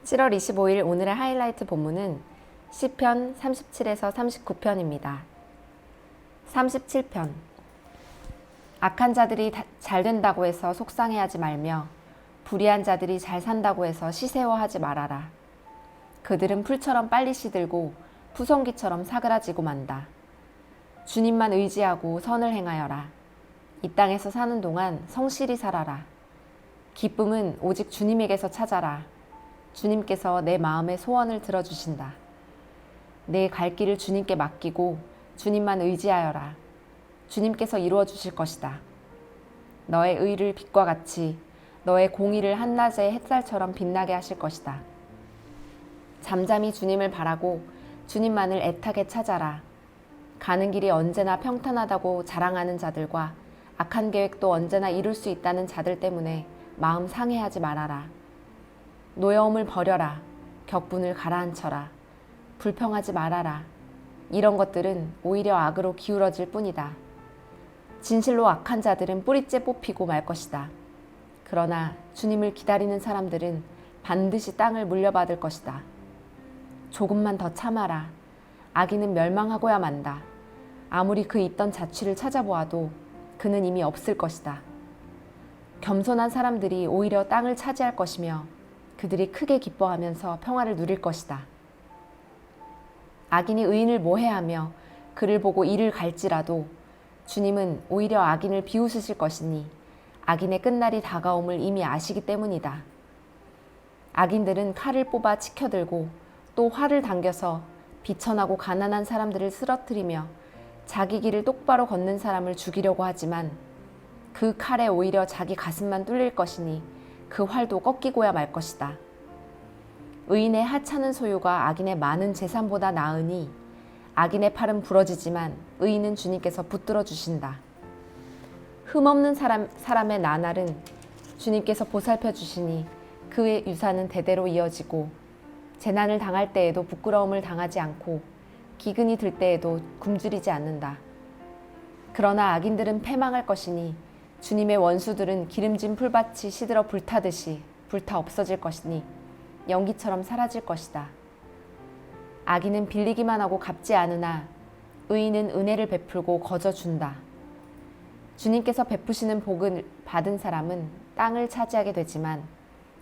(7월 25일) 오늘의 하이라이트 본문은 시편 37에서 39편입니다. 37편. 악한 자들이 잘 된다고 해서 속상해하지 말며 불의한 자들이 잘 산다고 해서 시새워하지 말아라. 그들은 풀처럼 빨리 시들고 푸성기처럼 사그라지고 만다. 주님만 의지하고 선을 행하여라. 이 땅에서 사는 동안 성실히 살아라. 기쁨은 오직 주님에게서 찾아라. 주님께서 내 마음의 소원을 들어주신다. 내 갈 길을 주님께 맡기고 주님만 의지하여라. 주님께서 이루어 주실 것이다. 너의 의를 빛과 같이 너의 공의를 한낮의 햇살처럼 빛나게 하실 것이다. 잠잠히 주님을 바라고 주님만을 애타게 찾아라. 가는 길이 언제나 평탄하다고 자랑하는 자들과 악한 계획도 언제나 이룰 수 있다는 자들 때문에 마음 상해하지 말아라. 노여움을 버려라. 격분을 가라앉혀라. 불평하지 말아라. 이런 것들은 오히려 악으로 기울어질 뿐이다. 진실로 악한 자들은 뿌리째 뽑히고 말 것이다. 그러나 주님을 기다리는 사람들은 반드시 땅을 물려받을 것이다. 조금만 더 참아라. 악인은 멸망하고야 만다. 아무리 그 있던 자취를 찾아보아도 그는 이미 없을 것이다. 겸손한 사람들이 오히려 땅을 차지할 것이며 그들이 크게 기뻐하면서 평화를 누릴 것이다. 악인이 의인을 모해하며 그를 보고 이를 갈지라도 주님은 오히려 악인을 비웃으실 것이니 악인의 끝날이 다가옴을 이미 아시기 때문이다. 악인들은 칼을 뽑아 치켜들고 또 활을 당겨서 비천하고 가난한 사람들을 쓰러뜨리며 자기 길을 똑바로 걷는 사람을 죽이려고 하지만 그 칼에 오히려 자기 가슴만 뚫릴 것이니 그 활도 꺾이고야 말 것이다. 의인의 하찮은 소유가 악인의 많은 재산보다 나으니 악인의 팔은 부러지지만 의인은 주님께서 붙들어 주신다. 흠없는 사람의 나날은 주님께서 보살펴 주시니 그의 유산은 대대로 이어지고 재난을 당할 때에도 부끄러움을 당하지 않고 기근이 들 때에도 굶주리지 않는다. 그러나 악인들은 패망할 것이니 주님의 원수들은 기름진 풀밭이 시들어 불타듯이 불타 없어질 것이니 연기처럼 사라질 것이다. 악인은 빌리기만 하고 갚지 않으나 의인은 은혜를 베풀고 거저 준다. 주님께서 베푸시는 복을 받은 사람은 땅을 차지하게 되지만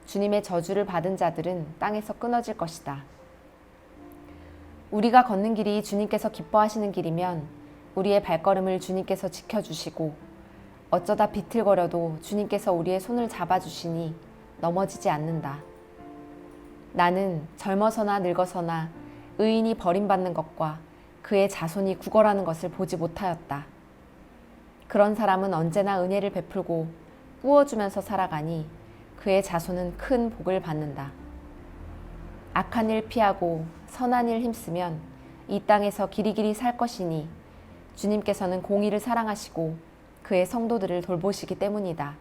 주님의 저주를 받은 자들은 땅에서 끊어질 것이다. 우리가 걷는 길이 주님께서 기뻐하시는 길이면 우리의 발걸음을 주님께서 지켜주시고 어쩌다 비틀거려도 주님께서 우리의 손을 잡아주시니 넘어지지 않는다. 나는 젊어서나 늙어서나 의인이 버림받는 것과 그의 자손이 구걸하는 것을 보지 못하였다. 그런 사람은 언제나 은혜를 베풀고 꾸어주면서 살아가니 그의 자손은 큰 복을 받는다. 악한 일 피하고 선한 일 힘쓰면 이 땅에서 길이길이 살 것이니 주님께서는 공의를 사랑하시고 그의 성도들을 돌보시기 때문이다.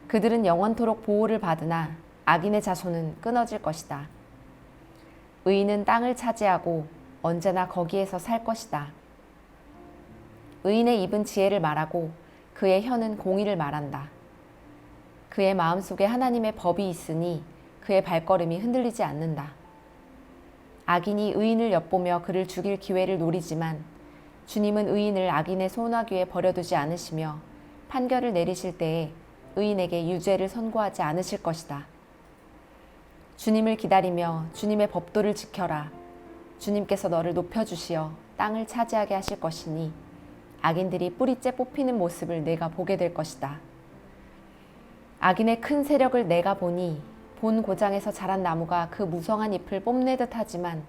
그들은 영원토록 보호를 받으나 악인의 자손은 끊어질 것이다. 의인은 땅을 차지하고 언제나 거기에서 살 것이다. 의인의 입은 지혜를 말하고 그의 혀는 공의를 말한다. 그의 마음속에 하나님의 법이 있으니 그의 발걸음이 흔들리지 않는다. 악인이 의인을 엿보며 그를 죽일 기회를 노리지만 주님은 의인을 악인의 소나귀에 버려두지 않으시며 판결을 내리실 때에 의인에게 유죄를 선고하지 않으실 것이다. 주님을 기다리며 주님의 법도를 지켜라. 주님께서 너를 높여주시어 땅을 차지하게 하실 것이니 악인들이 뿌리째 뽑히는 모습을 내가 보게 될 것이다. 악인의 큰 세력을 내가 보니 본 고장에서 자란 나무가 그 무성한 잎을 뽐내듯 하지만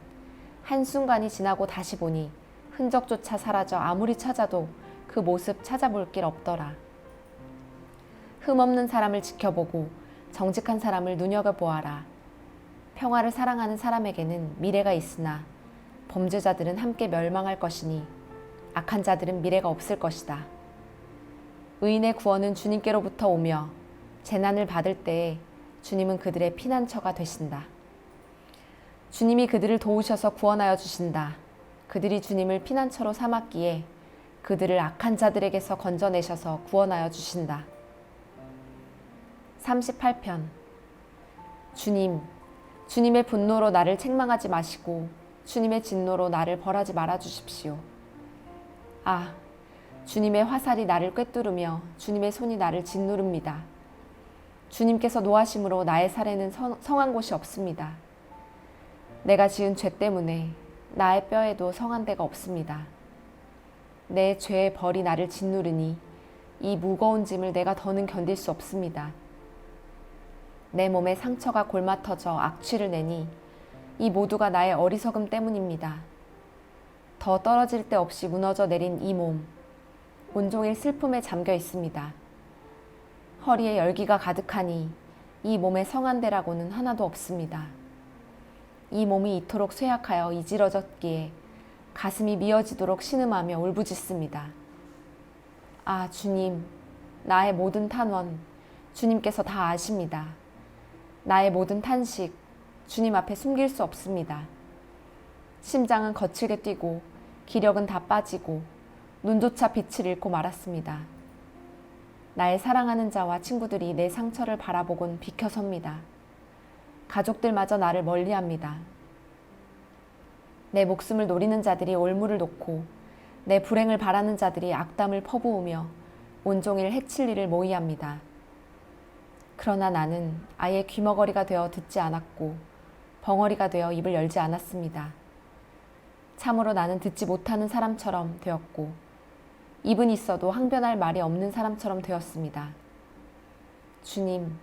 한순간이 지나고 다시 보니 흔적조차 사라져 아무리 찾아도 그 모습 찾아볼 길 없더라. 흠없는 사람을 지켜보고 정직한 사람을 눈여겨보아라. 평화를 사랑하는 사람에게는 미래가 있으나 범죄자들은 함께 멸망할 것이니 악한 자들은 미래가 없을 것이다. 의인의 구원은 주님께로부터 오며 재난을 받을 때에 주님은 그들의 피난처가 되신다. 주님이 그들을 도우셔서 구원하여 주신다. 그들이 주님을 피난처로 삼았기에 그들을 악한 자들에게서 건져내셔서 구원하여 주신다. 38편. 주님, 주님의 분노로 나를 책망하지 마시고 주님의 진노로 나를 벌하지 말아 주십시오. 아, 주님의 화살이 나를 꿰뚫으며 주님의 손이 나를 짓누릅니다. 주님께서 노하심으로 나의 살에는 성한 곳이 없습니다. 내가 지은 죄 때문에 나의 뼈에도 성한 데가 없습니다. 내 죄의 벌이 나를 짓누르니 이 무거운 짐을 내가 더는 견딜 수 없습니다. 내 몸에 상처가 골마터져 악취를 내니 이 모두가 나의 어리석음 때문입니다. 더 떨어질 데 없이 무너져 내린 이 몸, 온종일 슬픔에 잠겨 있습니다. 허리에 열기가 가득하니 이 몸에 성한 데라고는 하나도 없습니다. 이 몸이 이토록 쇠약하여 이지러졌기에 가슴이 미어지도록 신음하며 울부짖습니다. 아, 주님, 나의 모든 탄원, 주님께서 다 아십니다. 나의 모든 탄식, 주님 앞에 숨길 수 없습니다. 심장은 거칠게 뛰고 기력은 다 빠지고 눈조차 빛을 잃고 말았습니다. 나의 사랑하는 자와 친구들이 내 상처를 바라보곤 비켜섭니다. 가족들마저 나를 멀리합니다. 내 목숨을 노리는 자들이 올무를 놓고 내 불행을 바라는 자들이 악담을 퍼부으며 온종일 해칠 일을 모의합니다. 그러나 나는 아예 귀머거리가 되어 듣지 않았고 벙어리가 되어 입을 열지 않았습니다. 참으로 나는 듣지 못하는 사람처럼 되었고 입은 있어도 항변할 말이 없는 사람처럼 되었습니다. 주님,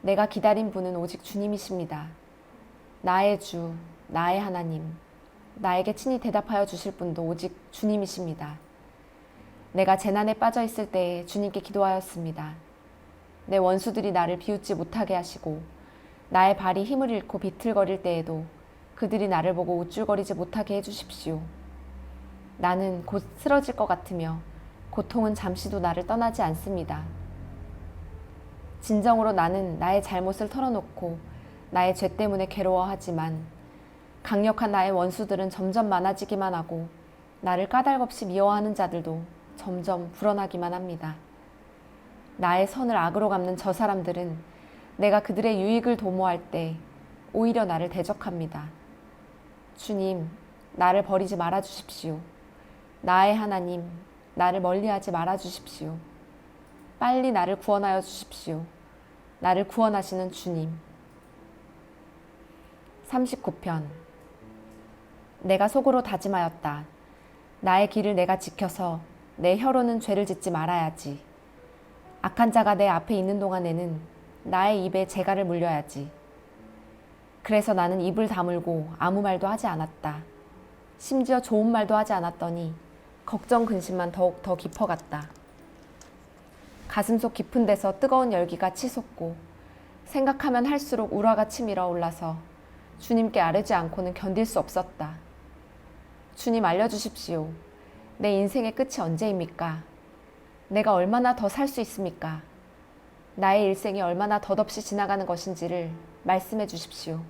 내가 기다린 분은 오직 주님이십니다. 나의 주, 나의 하나님, 나에게 친히 대답하여 주실 분도 오직 주님이십니다. 내가 재난에 빠져 있을 때에 주님께 기도하였습니다. 내 원수들이 나를 비웃지 못하게 하시고 나의 발이 힘을 잃고 비틀거릴 때에도 그들이 나를 보고 우쭐거리지 못하게 해주십시오. 나는 곧 쓰러질 것 같으며 고통은 잠시도 나를 떠나지 않습니다. 진정으로 나는 나의 잘못을 털어놓고 나의 죄 때문에 괴로워하지만 강력한 나의 원수들은 점점 많아지기만 하고 나를 까닭없이 미워하는 자들도 점점 불어나기만 합니다. 나의 선을 악으로 갚는 저 사람들은 내가 그들의 유익을 도모할 때 오히려 나를 대적합니다. 주님, 나를 버리지 말아 주십시오. 나의 하나님, 나를 멀리하지 말아 주십시오. 빨리 나를 구원하여 주십시오. 나를 구원하시는 주님. 39편. 내가 속으로 다짐하였다. 나의 길을 내가 지켜서 내 혀로는 죄를 짓지 말아야지. 악한 자가 내 앞에 있는 동안에는 나의 입에 재갈을 물려야지. 그래서 나는 입을 다물고 아무 말도 하지 않았다. 심지어 좋은 말도 하지 않았더니 걱정 근심만 더욱 더 깊어갔다. 가슴속 깊은 데서 뜨거운 열기가 치솟고 생각하면 할수록 우라가 치밀어 올라서 주님께 아뢰지 않고는 견딜 수 없었다. 주님, 알려주십시오. 내 인생의 끝이 언제입니까? 내가 얼마나 더 살 수 있습니까? 나의 일생이 얼마나 덧없이 지나가는 것인지를 말씀해 주십시오.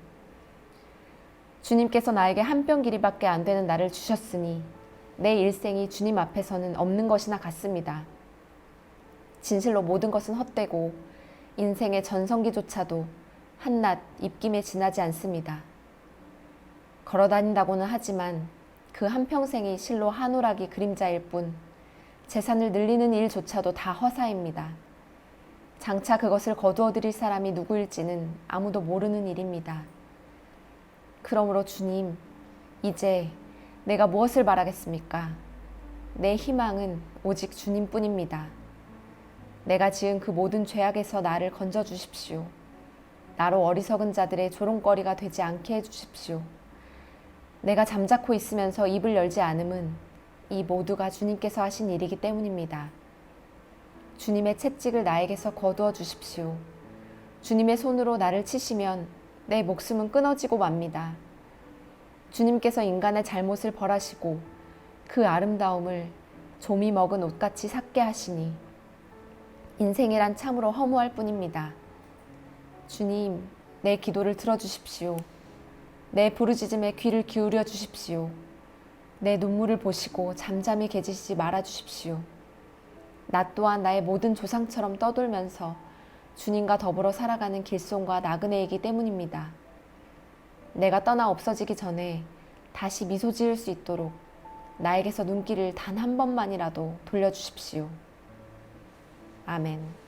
주님께서 나에게 한 뼘 길이밖에 안 되는 나를 주셨으니 내 일생이 주님 앞에서는 없는 것이나 같습니다. 진실로 모든 것은 헛되고 인생의 전성기조차도 한낱 입김에 지나지 않습니다. 걸어다닌다고는 하지만 그 한평생이 실로 한오라기 그림자일 뿐 재산을 늘리는 일조차도 다 허사입니다. 장차 그것을 거두어들일 사람이 누구일지는 아무도 모르는 일입니다. 그러므로 주님, 이제 내가 무엇을 바라겠습니까? 내 희망은 오직 주님뿐입니다. 내가 지은 그 모든 죄악에서 나를 건져주십시오. 나로 어리석은 자들의 조롱거리가 되지 않게 해주십시오. 내가 잠자코 있으면서 입을 열지 않음은 이 모두가 주님께서 하신 일이기 때문입니다. 주님의 채찍을 나에게서 거두어 주십시오. 주님의 손으로 나를 치시면 내 목숨은 끊어지고 맙니다. 주님께서 인간의 잘못을 벌하시고 그 아름다움을 좀이 먹은 옷같이 삭게 하시니 인생이란 참으로 허무할 뿐입니다. 주님, 내 기도를 들어주십시오. 내 부르짖음에 귀를 기울여 주십시오. 내 눈물을 보시고 잠잠히 계시지 말아 주십시오. 나 또한 나의 모든 조상처럼 떠돌면서 주님과 더불어 살아가는 길손과 나그네이기 때문입니다. 내가 떠나 없어지기 전에 다시 미소 지을 수 있도록 나에게서 눈길을 단 한 번만이라도 돌려주십시오. 아멘.